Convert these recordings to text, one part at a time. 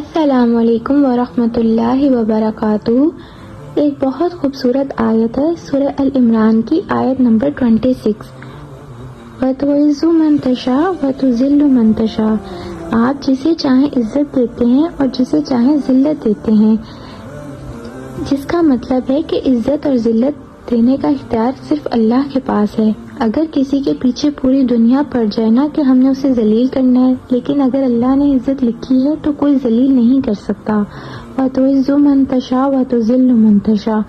السلام علیکم ورحمۃ اللہ وبرکاتہ۔ ایک بہت خوبصورت آیت ہے سورہ ال-عمران کی آیت نمبر 26۔ وَتُعِزُّ مَن تَشَاءُ وَتُذِلُّ مَن تَشَاءُ۔ آپ جسے چاہیں عزت دیتے ہیں اور جسے چاہیں ذلت دیتے ہیں، جس کا مطلب ہے کہ عزت اور ذلت دینے کا اختیار صرف اللہ کے پاس ہے۔ اگر کسی کے پیچھے پوری دنیا پڑ جائے نا کہ ہم نے اسے ذلیل کرنا ہے، لیکن اگر اللہ نے عزت لکھی ہے تو کوئی ذلیل نہیں کر سکتا۔ وَتُعِزُّ مَن تَشَاءُ وَتُذِلُّ مَن تَشَاءُ۔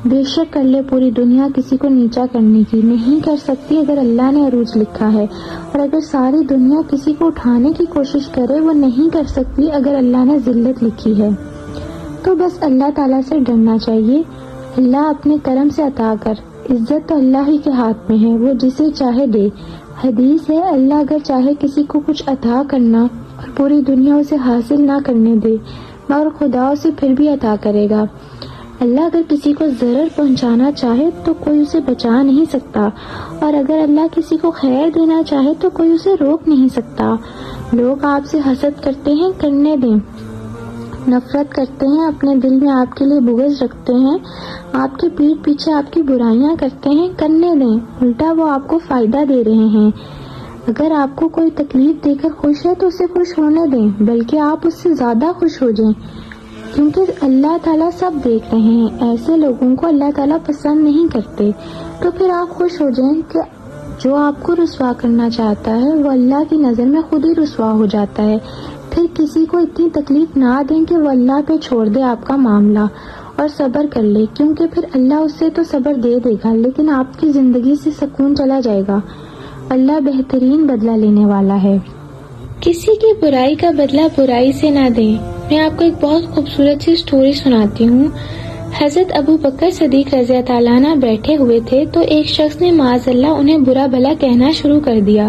بے شک کر لے پوری دنیا کسی کو نیچا کرنے کی، نہیں کر سکتی اگر اللہ نے عروج لکھا ہے، اور اگر ساری دنیا کسی کو اٹھانے کی کوشش کرے وہ نہیں کر سکتی اگر اللہ نے ذلت لکھی ہے۔ تو بس اللہ تعالیٰ سے ڈرنا چاہیے۔ اللہ اپنے کرم سے عطا کر، عزت تو اللہ ہی کے ہاتھ میں ہے، وہ جسے چاہے دے۔ حدیث ہے اللہ اگر چاہے کسی کو کچھ عطا کرنا اور پوری دنیا اسے حاصل نہ کرنے دے، اور خدا اسے پھر بھی عطا کرے گا۔ اللہ اگر کسی کو ضرر پہنچانا چاہے تو کوئی اسے بچا نہیں سکتا، اور اگر اللہ کسی کو خیر دینا چاہے تو کوئی اسے روک نہیں سکتا۔ لوگ آپ سے حسد کرتے ہیں، کرنے دیں۔ نفرت کرتے ہیں، اپنے دل میں آپ کے لیے بغض رکھتے ہیں، آپ کے پیٹھ پیچھے آپ کی برائیاں کرتے ہیں، کرنے دیں۔ الٹا وہ آپ کو فائدہ دے رہے ہیں۔ اگر آپ کو کوئی تکلیف دے کر خوش ہے تو اسے خوش ہونے دیں، بلکہ آپ اس سے زیادہ خوش ہو جائیں، کیونکہ اللہ تعالیٰ سب دیکھ رہے ہیں۔ ایسے لوگوں کو اللہ تعالیٰ پسند نہیں کرتے۔ تو پھر آپ خوش ہو جائیں کہ جو آپ کو رسوا کرنا چاہتا ہے وہ اللہ کی نظر میں خود ہی رسوا ہو جاتا ہے۔ پھر کسی کو اتنی تکلیف نہ دیں کہ وہ اللہ پہ چھوڑ دے آپ کا معاملہ اور صبر کر لے، کیونکہ پھر اللہ اس سے تو صبر دے دے گا لیکن آپ کی زندگی سے سکون چلا جائے گا۔ اللہ بہترین بدلہ لینے والا ہے۔ کسی کی برائی کا بدلہ برائی سے نہ دیں۔ میں آپ کو ایک بہت خوبصورت سی سٹوری سناتی ہوں۔ حضرت ابو بکر صدیق رضی اللہ عنہ بیٹھے ہوئے تھے تو ایک شخص نے معاذ اللہ انہیں برا بھلا کہنا شروع کر دیا۔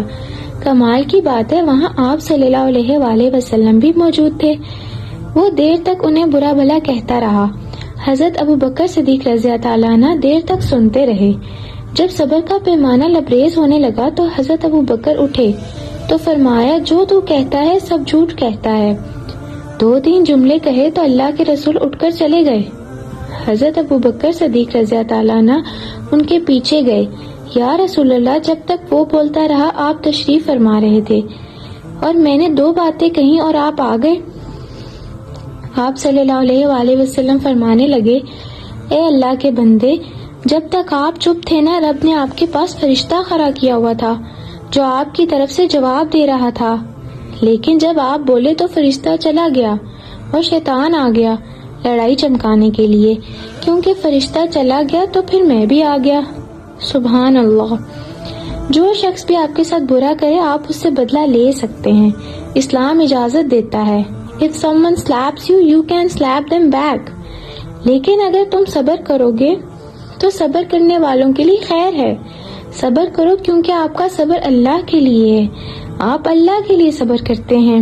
کمال کی بات ہے وہاں آپ صلی اللہ علیہ وآلہ وسلم بھی موجود تھے۔ وہ دیر تک انہیں برا بھلا کہتا رہا۔ حضرت ابو بکر صدیق رضی اللہ عنہ دیر تک سنتے رہے۔ جب صبر کا پیمانہ لبریز ہونے لگا تو حضرت ابو بکر اٹھے تو فرمایا، جو تو کہتا ہے سب جھوٹ کہتا ہے۔ 2-3 جملے کہے تو اللہ کے رسول اٹھ کر چلے گئے۔ حضرت ابو بکر صدیق رضی اللہ عنہ ان کے پیچھے گئے۔ یا رسول اللہ، جب تک وہ بولتا رہا آپ تشریف فرما رہے تھے اور میں نے 2 باتیں کہیں اور آپ آ گئے۔ آپ صلی اللہ علیہ وآلہ وسلم فرمانے لگے، اے اللہ کے بندے، جب تک آپ چپ تھے نا رب نے آپ کے پاس فرشتہ کھڑا کیا ہوا تھا جو آپ کی طرف سے جواب دے رہا تھا، لیکن جب آپ بولے تو فرشتہ چلا گیا اور شیطان آ گیا لڑائی چمکانے کے لیے۔ کیونکہ فرشتہ چلا گیا تو پھر میں بھی آ گیا۔ سبحان اللہ۔ جو شخص بھی آپ کے ساتھ برا کرے آپ اس سے بدلہ لے سکتے ہیں۔ اسلام اجازت دیتا ہے، if someone slaps you, you can slap them back۔ لیکن اگر تم صبر کرو گے تو صبر کرنے والوں کے لیے خیر ہے۔ صبر کرو کیونکہ آپ کا صبر اللہ کے لیے ہے، آپ اللہ کے لیے صبر کرتے ہیں۔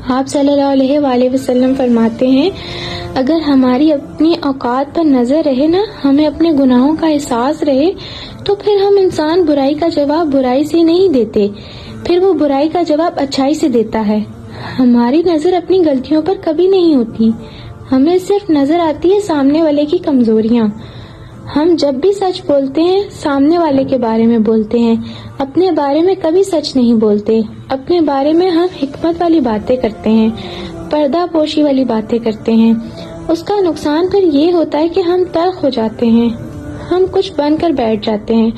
آپ صلی اللہ علیہ وآلہ وسلم فرماتے ہیں، اگر ہماری اپنی اوقات پر نظر رہے نا، ہمیں اپنے گناہوں کا احساس رہے، تو پھر ہم انسان برائی کا جواب برائی سے نہیں دیتے، پھر وہ برائی کا جواب اچھائی سے دیتا ہے۔ ہماری نظر اپنی غلطیوں پر کبھی نہیں ہوتی، ہمیں صرف نظر آتی ہے سامنے والے کی کمزوریاں۔ ہم جب بھی سچ بولتے ہیں سامنے والے کے بارے میں بولتے ہیں، اپنے بارے میں کبھی سچ نہیں بولتے۔ اپنے بارے میں ہم حکمت والی باتیں کرتے ہیں، پردہ پوشی والی باتیں کرتے ہیں۔ اس کا نقصان پھر یہ ہوتا ہے کہ ہم تلخ ہو جاتے ہیں، ہم کچھ بن کر بیٹھ جاتے ہیں۔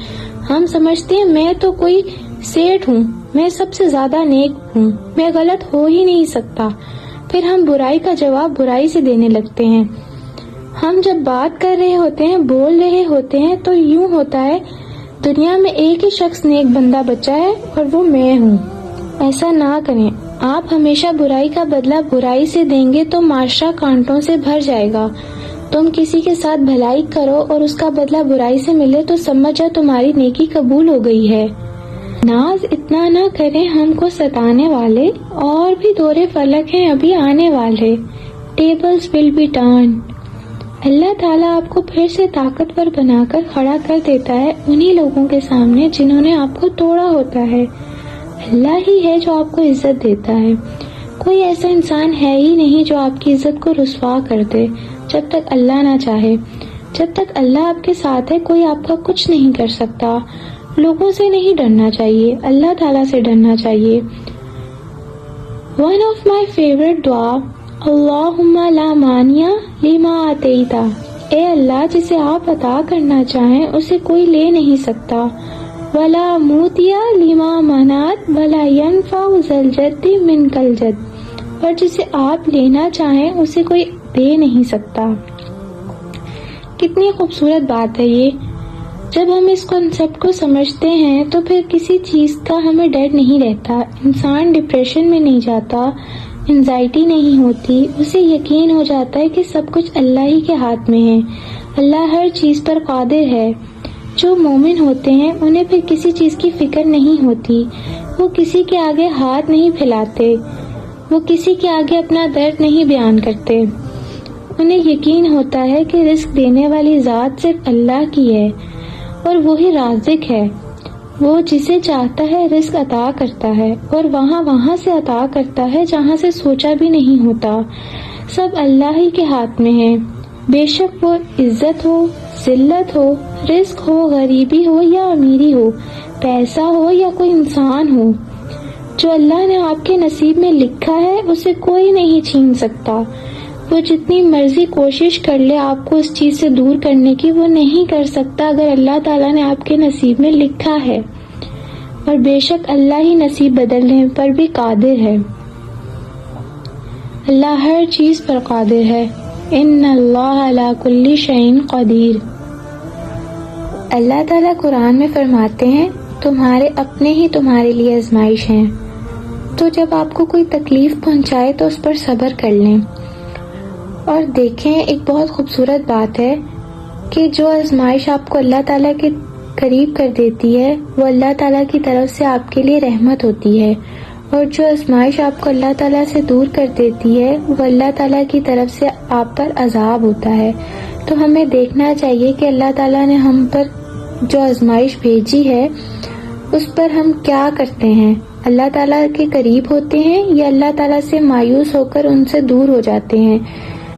ہم سمجھتے ہیں میں تو کوئی سیٹھ ہوں، میں سب سے زیادہ نیک ہوں، میں غلط ہو ہی نہیں سکتا۔ پھر ہم برائی کا جواب برائی سے دینے لگتے ہیں۔ ہم جب بات کر رہے ہوتے ہیں، بول رہے ہوتے ہیں تو یوں ہوتا ہے دنیا میں ایک ہی شخص نیک بندہ بچا ہے اور وہ میں ہوں۔ ایسا نہ کریں۔ آپ ہمیشہ برائی کا بدلہ برائی سے دیں گے تو معاشرہ کانٹوں سے بھر جائے گا۔ تم کسی کے ساتھ بھلائی کرو اور اس کا بدلہ برائی سے ملے تو سمجھو تمہاری نیکی قبول ہو گئی ہے۔ ناز اتنا نہ کریں ہم کو ستانے والے، اور بھی دورے فلک ہیں ابھی آنے والے۔ Tables will be turned. اللہ تعالیٰ آپ کو پھر سے طاقتور بنا کر کھڑا کر دیتا ہے انہی لوگوں کے سامنے جنہوں نے آپ کو توڑا ہوتا ہے۔ اللہ ہی ہے جو آپ کو عزت دیتا ہے۔ کوئی ایسا انسان ہے ہی نہیں جو آپ کی عزت کو رسوا کر دے، جب تک اللہ نہ چاہے۔ جب تک اللہ آپ کے ساتھ ہے کوئی آپ کا کچھ نہیں کر سکتا۔ لوگوں سے نہیں ڈرنا چاہیے، اللہ تعالیٰ سے ڈرنا چاہیے۔ One of my favorite دعا، اللہم لا مانع لما آتیت، اے اللہ جسے آپ عطا کرنا چاہیں اسے کوئی لے نہیں سکتا، ولا موتی لما منعت ولا ينفع ذا الجد منک الجد، اور جسے آپ لینا چاہیں اسے کوئی دے نہیں سکتا۔ کتنی خوبصورت بات ہے یہ۔ جب ہم اس کنسپٹ کو سمجھتے ہیں تو پھر کسی چیز کا ہمیں ڈر نہیں رہتا، انسان ڈپریشن میں نہیں جاتا، انزائٹی نہیں ہوتی، اسے یقین ہو جاتا ہے کہ سب کچھ اللہ ہی کے ہاتھ میں ہے، اللہ ہر چیز پر قادر ہے۔ جو مومن ہوتے ہیں انہیں پھر کسی چیز کی فکر نہیں ہوتی، وہ کسی کے آگے ہاتھ نہیں پھیلاتے، وہ کسی کے آگے اپنا درد نہیں بیان کرتے۔ انہیں یقین ہوتا ہے کہ رزق دینے والی ذات صرف اللہ کی ہے اور وہی رازق ہے، وہ جسے چاہتا ہے رزق عطا کرتا ہے، اور وہاں سے عطا کرتا ہے جہاں سے سوچا بھی نہیں ہوتا۔ سب اللہ ہی کے ہاتھ میں ہے، بے شک وہ عزت ہو، ذلت ہو، رزق ہو، غریبی ہو یا امیری ہو، پیسہ ہو یا کوئی انسان ہو، جو اللہ نے آپ کے نصیب میں لکھا ہے اسے کوئی نہیں چھین سکتا۔ وہ جتنی مرضی کوشش کر لے آپ کو اس چیز سے دور کرنے کی، وہ نہیں کر سکتا اگر اللہ تعالیٰ نے آپ کے نصیب میں لکھا ہے، اور بے شک اللہ ہی نصیب بدلنے پر بھی قادر ہے۔ اللہ ہر چیز پر قادر ہے۔ ان اللہ علی کل شیء قدیر۔ اللہ تعالیٰ قرآن میں فرماتے ہیں تمہارے اپنے ہی تمہارے لیے آزمائش ہیں، تو جب آپ کو کوئی تکلیف پہنچائے تو اس پر صبر کر لیں۔ اور دیکھیں ایک بہت خوبصورت بات ہے کہ جو آزمائش آپ کو اللہ تعالیٰ کے قریب کر دیتی ہے وہ اللہ تعالیٰ کی طرف سے آپ کے لیے رحمت ہوتی ہے، اور جو آزمائش آپ کو اللہ تعالیٰ سے دور کر دیتی ہے وہ اللہ تعالیٰ کی طرف سے آپ پر عذاب ہوتا ہے۔ تو ہمیں دیکھنا چاہیے کہ اللہ تعالیٰ نے ہم پر جو آزمائش بھیجی ہے اس پر ہم کیا کرتے ہیں، اللہ تعالیٰ کے قریب ہوتے ہیں یا اللہ تعالیٰ سے مایوس ہو کر ان سے دور ہو جاتے ہیں۔